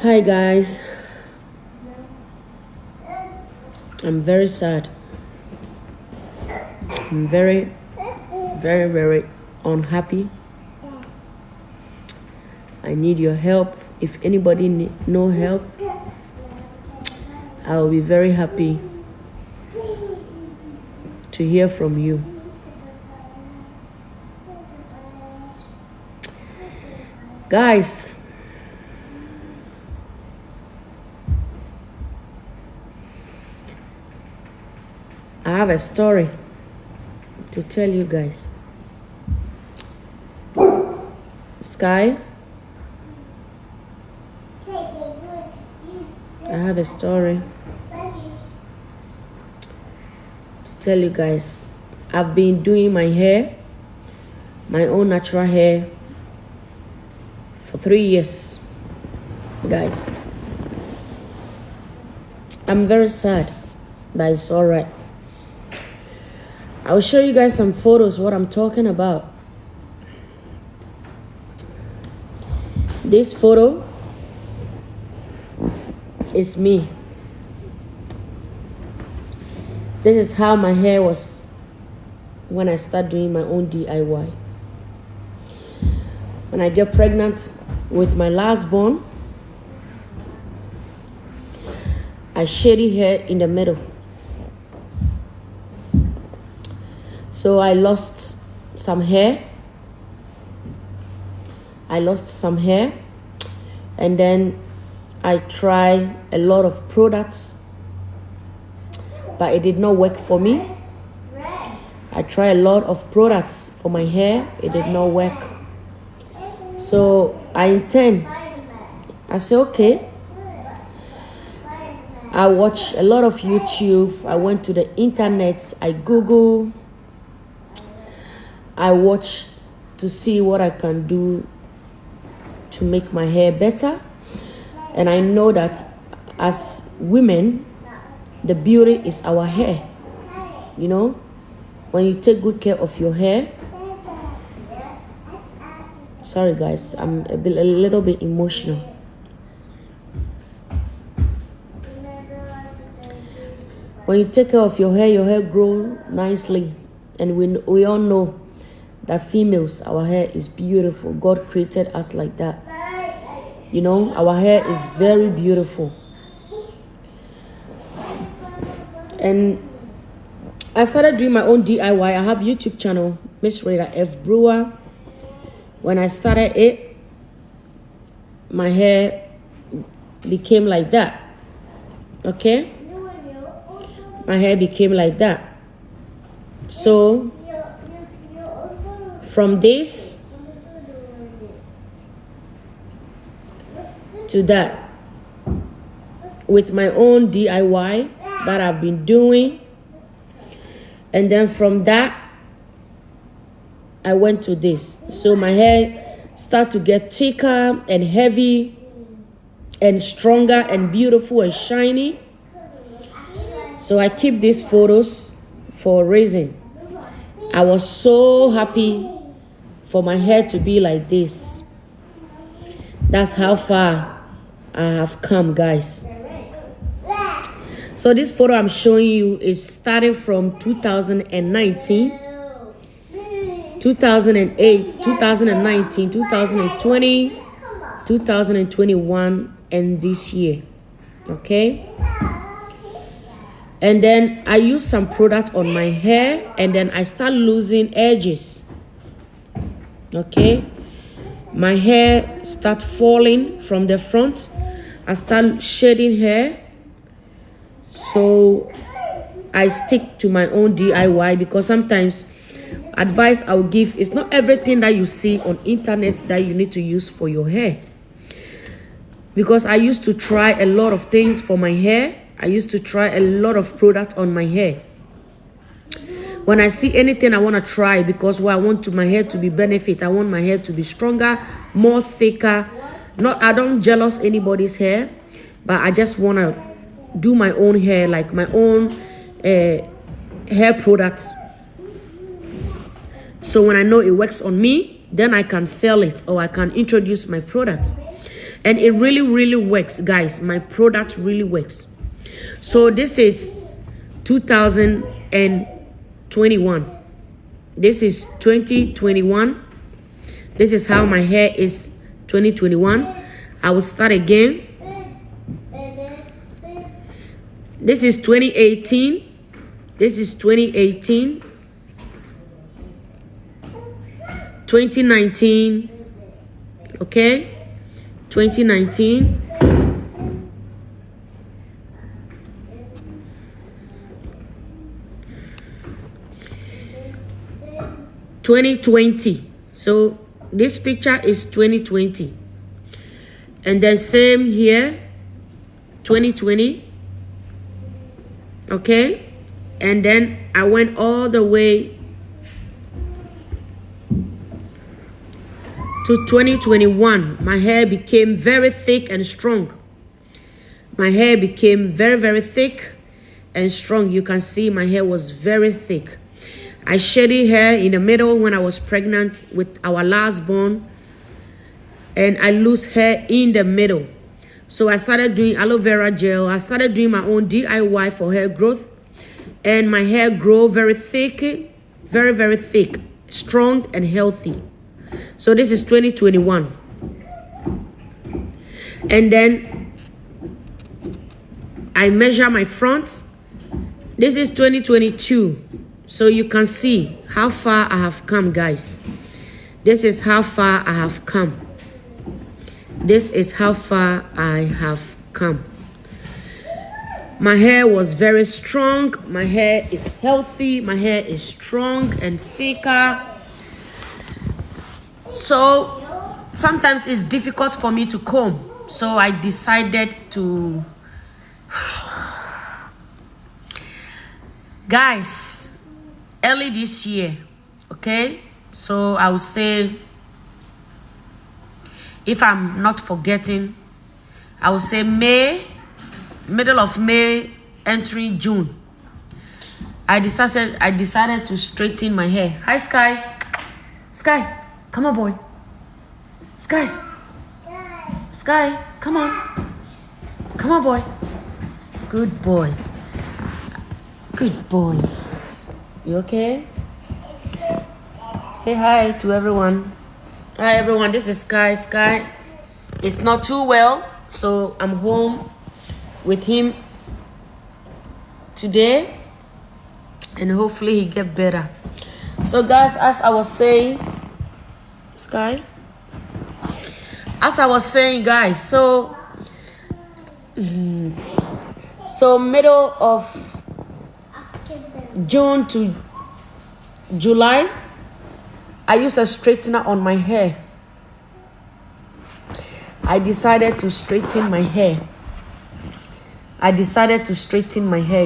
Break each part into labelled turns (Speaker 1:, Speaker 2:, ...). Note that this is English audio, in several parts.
Speaker 1: Hi guys, I'm very sad. I'm very unhappy. I need your help. If anybody need no help, I'll be very happy to hear from you. Guys, I have a story to tell you guys. Sky, I have a story to tell you guys. I've been doing my hair, my own natural hair, for 3 years. Guys, I'm very sad, but it's all right. I'll show you guys some photos, what I'm talking about. This photo is me. This is how my hair was when I start doing my own DIY. When I get pregnant with my last born, I shady hair in the middle. So I lost some hair. And then I tried a lot of products, but it did not work for me. I tried a lot of products for my hair. It did not work. So I said, okay. I watched a lot of YouTube. I went to the internet. I Googled. I watched to see what I can do to make my hair better. And I know that as women, the beauty is our hair. You know, when you take good care of your hair. Sorry guys, I'm a little bit emotional. When you take care of your hair grows nicely. And we all know that females, our hair is beautiful. God created us like that. You know, our hair is very beautiful. And I started doing my own DIY. I have YouTube channel, Miss Rita F. Brewer. When I started it, my hair became like that. Okay? My hair became like that. So from this to that, with my own DIY that I've been doing, and then from that I went to this. So my hair started to get thicker and heavy and stronger and beautiful and shiny. So I keep these photos for a reason. I was so happy for my hair to be like this. That's how far I have come, guys. So this photo I'm showing you is starting from 2019, 2008, 2019, 2020, 2021, and this year. Okay? And then I use some product on my hair, and then I start losing edges. Okay? My hair start falling from the front. I start shedding hair. So I stick to my own DIY, because sometimes advice I'll give is not everything that you see on internet that you need to use for your hair. Because I used to try a lot of things for my hair. I used to try a lot of product on my hair. When I see anything I want to try, because I want my hair to be benefit, I want my hair to be stronger, more thicker. I don't jealous anybody's hair, but I just want to do my own hair, like my own hair products. So when I know it works on me, then I can sell it, or I can introduce my product. And it really works, guys. My product really works. So this is 2021. This is 2021. This is how my hair is 2021. I will start again. This is 2018. This is 2018. 2019. Okay? 2019. 2020. So this picture is 2020. And then same here, 2020. Okay? And then I went all the way to 2021. My hair became very thick and strong. My hair became very thick and strong. You can see my hair was very thick. I shedded hair in the middle when I was pregnant with our last born, and I lose hair in the middle. So I started doing aloe vera gel. I started doing my own DIY for hair growth, and my hair grew very thick, very thick, strong and healthy. So this is 2021. And then I measure my front. This is 2022. So you can see how far I have come, guys. This is how far I have come. This is how far I have come. My hair was very strong. My hair is healthy. My hair is strong and thicker. So sometimes it's difficult for me to comb. So I decided to... Guys, early this year, okay? So I would say, if I'm not forgetting, I would say May, middle of May, entering June. I decided to straighten my hair. Hi, Sky. Sky, come on, boy. Sky. Sky, come on. Come on, boy. Good boy. Good boy. You okay? Say hi to everyone. Hi, everyone. This is Sky. Sky is not too well, so I'm home with him today, and hopefully he get better. So, guys, as I was saying, Sky, as I was saying, guys, so middle of June to July, I used a straightener on my hair. I decided to straighten my hair.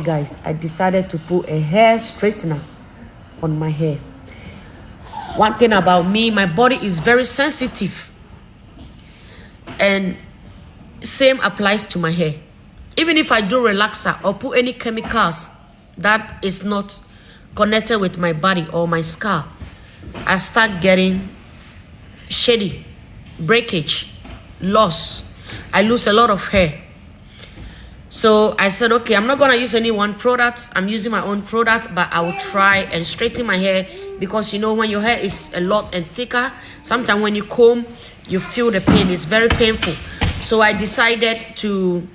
Speaker 1: Guys. I decided to put a hair straightener on my hair. One thing about me, my body is very sensitive. And same applies to my hair. Even if I do relaxer or put any chemicals that is not connected with my body or my scalp, I start getting shady, breakage, loss. I lose a lot of hair. So I said, okay, I'm not going to use any one product. I'm using my own product, but I will try and straighten my hair, because you know when your hair is a lot and thicker, sometimes when you comb, you feel the pain. It's very painful. So I decided to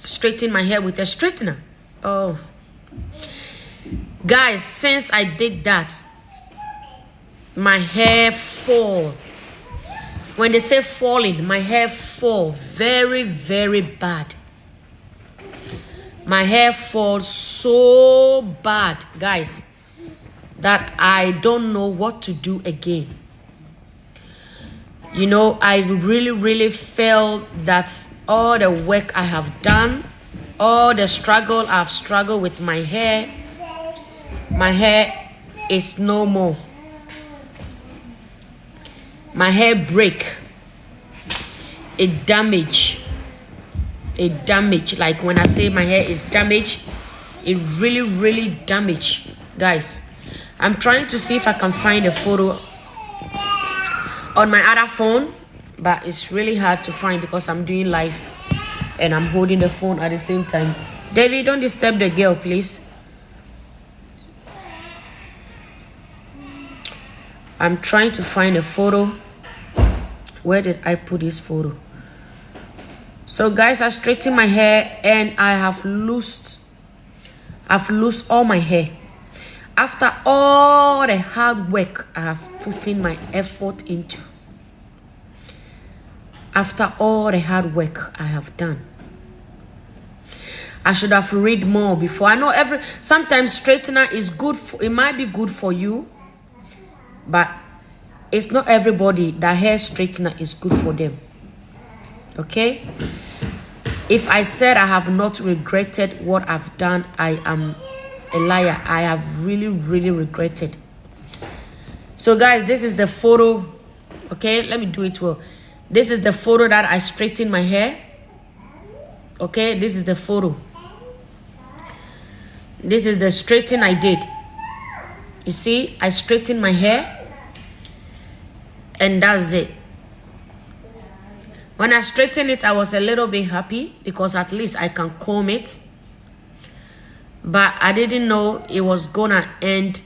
Speaker 1: straighten my hair with a straightener. Oh, guys, since I did that, my hair fall. When they say falling, my hair fall very bad. My hair falls so bad, guys, that I don't know what to do again. You know, I really felt that all the work I have done, all the struggle I've struggled with my hair is no more. My hair break. It damage. Like when I say my hair is damaged, it really damaged, guys. I'm trying to see if I can find a photo on my other phone but it's really hard to find because I'm doing live and I'm holding the phone at the same time. David, don't disturb the girl, please. I'm trying to find a photo. Where did I put this photo? So guys, I straightened my hair and I have loosed all my hair. After all the hard work I have put in my effort into. After all the hard work I have done. I should have read more before. I know sometimes straightener is good it might be good for you, but it's not everybody that hair straightener is good for them. Okay? If I said I have not regretted what I've done, I am a liar. I have really, really regretted. So guys, this is the photo. Okay, let me do it well. This is the photo that I straightened my hair. Okay, this is the photo. This is the straightening I did. You see, I straightened my hair. And that's it. When I straightened it, I was a little bit happy because at least I can comb it. But I didn't know it was gonna end.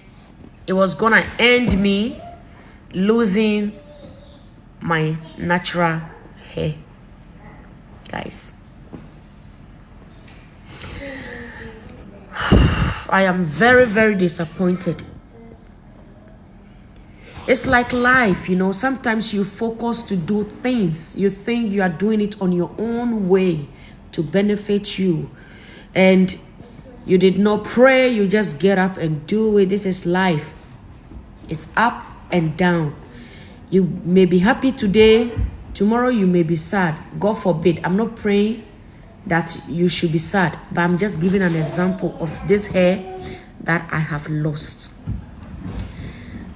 Speaker 1: It was gonna end me losing my natural hair, guys. I am very, very disappointed. It's like life, you know. Sometimes you focus to do things. You think you are doing it on your own way to benefit you. And you did not pray. You just get up and do it. This is life. It's up and down. You may be happy today. Tomorrow you may be sad. God forbid. I'm not praying that you should be sad, but I'm just giving an example of this hair that I have lost.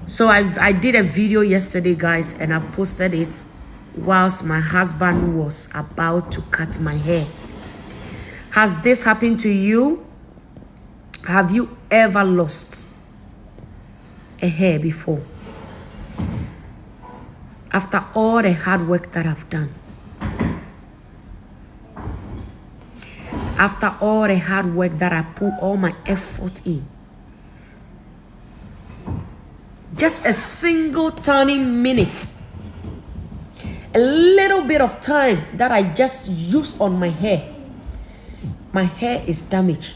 Speaker 1: So I did a video yesterday, guys, and I posted it whilst my husband was about to cut my hair. Has this happened to you? Have you ever lost a hair before? After all the hard work that I've done. After all the hard work that I put all my effort in. Just a single tiny minute. A little bit of time that I just used on my hair. My hair is damaged.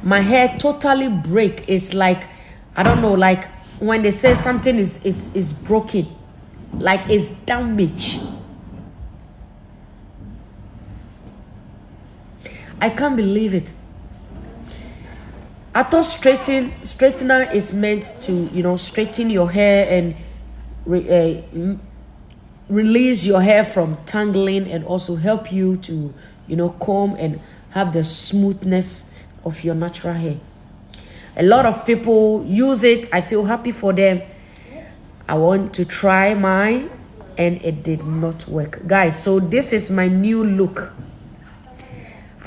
Speaker 1: My hair totally break. It's like, I don't know, like when they say something is broken. Like it's damaged. I can't believe it. I thought straightener is meant to, you know, straighten your hair and release your hair from tangling and also help you to, you know, comb and have the smoothness of your natural hair. A lot of people use it. I feel happy for them. I want to try mine and it did not work. Guys, so this is my new look.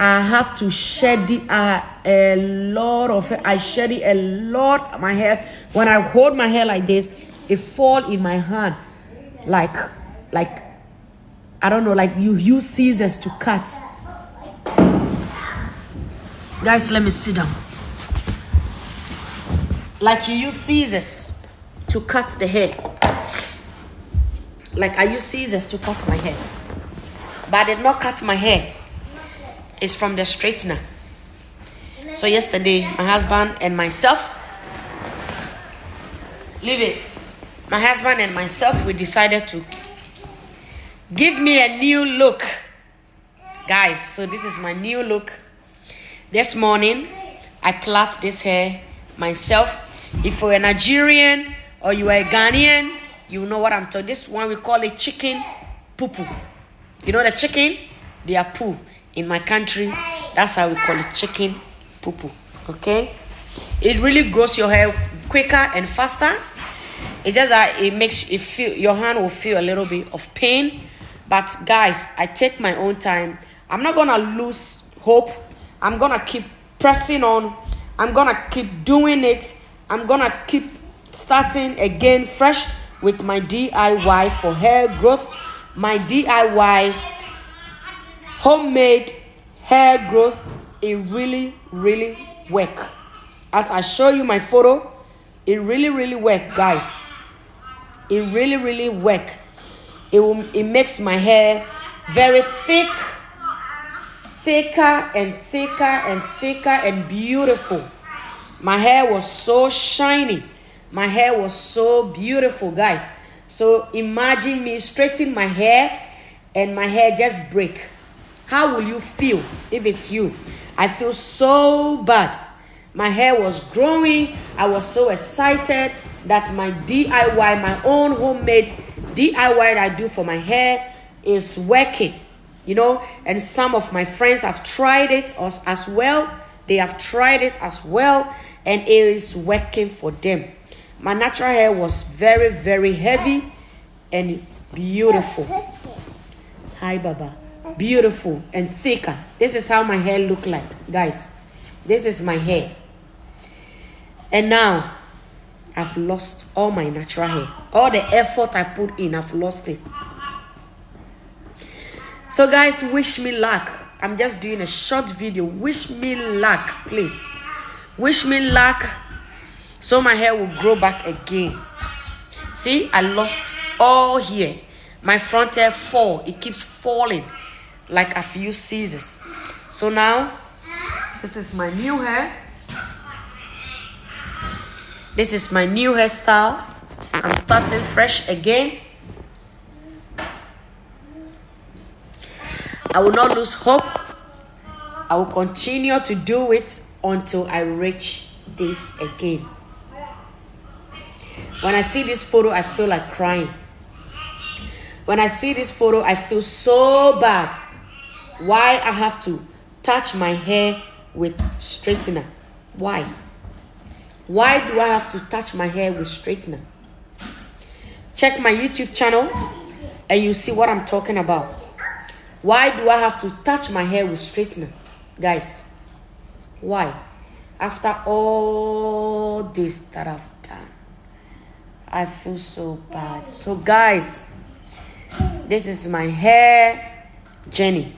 Speaker 1: I have to shed it a lot of hair. I shed it a lot. My hair, when I hold my hair like this, it fall in my hand like I don't know, like you use scissors to cut. Guys, let me sit down. Like you use scissors to cut the hair. Like I use scissors to cut my hair. But I did not cut my hair. It's from the straightener. So yesterday, my husband and myself, leave it. My husband and myself, we decided to give me a new look. Guys, so this is my new look. This morning, I plait this hair myself. If you're a Nigerian or you are a Ghanaian, you know what I'm talking. This one we call it chicken poo-poo. You know the chicken? They are poo. In my country, that's how we call it, chicken poo-poo. Okay? It really grows your hair quicker and faster. It just that it makes it feel, your hand will feel a little bit of pain. But guys, I take my own time. I'm not gonna lose hope. I'm gonna keep pressing on. I'm gonna keep doing it. I'm gonna keep starting again fresh with my DIY for hair growth, my DIY homemade hair growth. It really work. As I show you my photo, it really work, guys. It really work. It makes my hair very thicker and beautiful. My hair was so shiny. My hair was so beautiful, guys. So imagine me straightening my hair and my hair just break. How will you feel if it's you? I feel so bad. My hair was growing. I was so excited that my DIY, my own homemade DIY that I do for my hair is working. You know, and some of my friends have tried it as well. They have tried it as well, and it is working for them. My natural hair was very heavy and beautiful. Hi, Baba. Beautiful and thicker. This is how my hair look like, guys. This is my hair. And now, I've lost all my natural hair. All the effort I put in, I've lost it. So guys, wish me luck. I'm just doing a short video. Wish me luck, please. Wish me luck so my hair will grow back again. See, I lost all here. My front hair fall. It keeps falling like a few scissors. So now, this is my new hair. This is my new hairstyle. I'm starting fresh again. I will not lose hope. I will continue to do it until I reach this again. When I see this photo, I feel like crying. When I see this photo, I feel so bad. Why I have to touch my hair with straightener? Why? Why do I have to touch my hair with straightener? Check my YouTube channel and you see what I'm talking about. Why do I have to touch my hair with straightener? Guys, why? After all this that I've done, I feel so bad. So guys, this is my hair journey.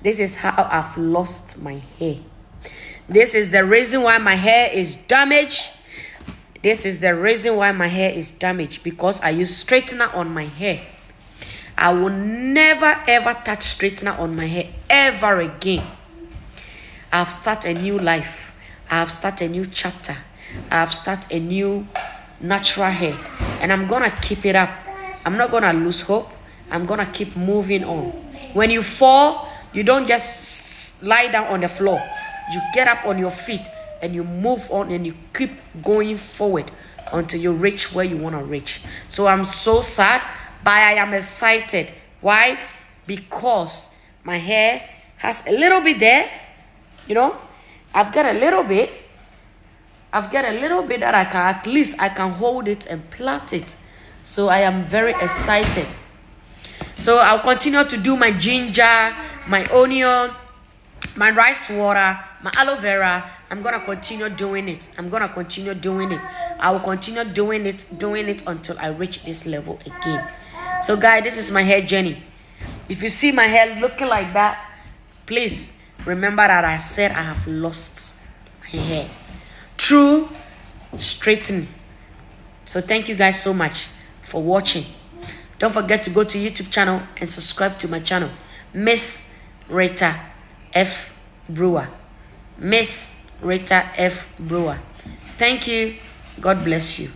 Speaker 1: This is how I've lost my hair. This is the reason why my hair is damaged. This is the reason why my hair is damaged, because I use straightener on my hair. I will never ever touch straightener on my hair ever again. I've started a new life. I've started a new chapter. I've started a new natural hair, and I'm gonna keep it up. I'm not gonna lose hope. I'm gonna keep moving on. When you fall, you don't just lie down on the floor. You get up on your feet and you move on and you keep going forward until you reach where you want to reach. So I'm so sad, but I am excited. Why? Because my hair has a little bit there. You know, I've got a little bit. I've got a little bit that I can, at least I can hold it and plait it. So I am very excited. So I'll continue to do my ginger, my onion, my rice water, my aloe vera. I'm going to continue doing it. I'm going to continue doing it. I will continue doing it until I reach this level again. So guys, this is my hair journey. If you see my hair looking like that, please remember that I said I have lost my hair through straightening. So thank you guys so much for watching. Don't forget to go to YouTube channel and subscribe to my channel, Miss Rita F. Brewer. Miss Rita F. Brewer. Thank you. God bless you.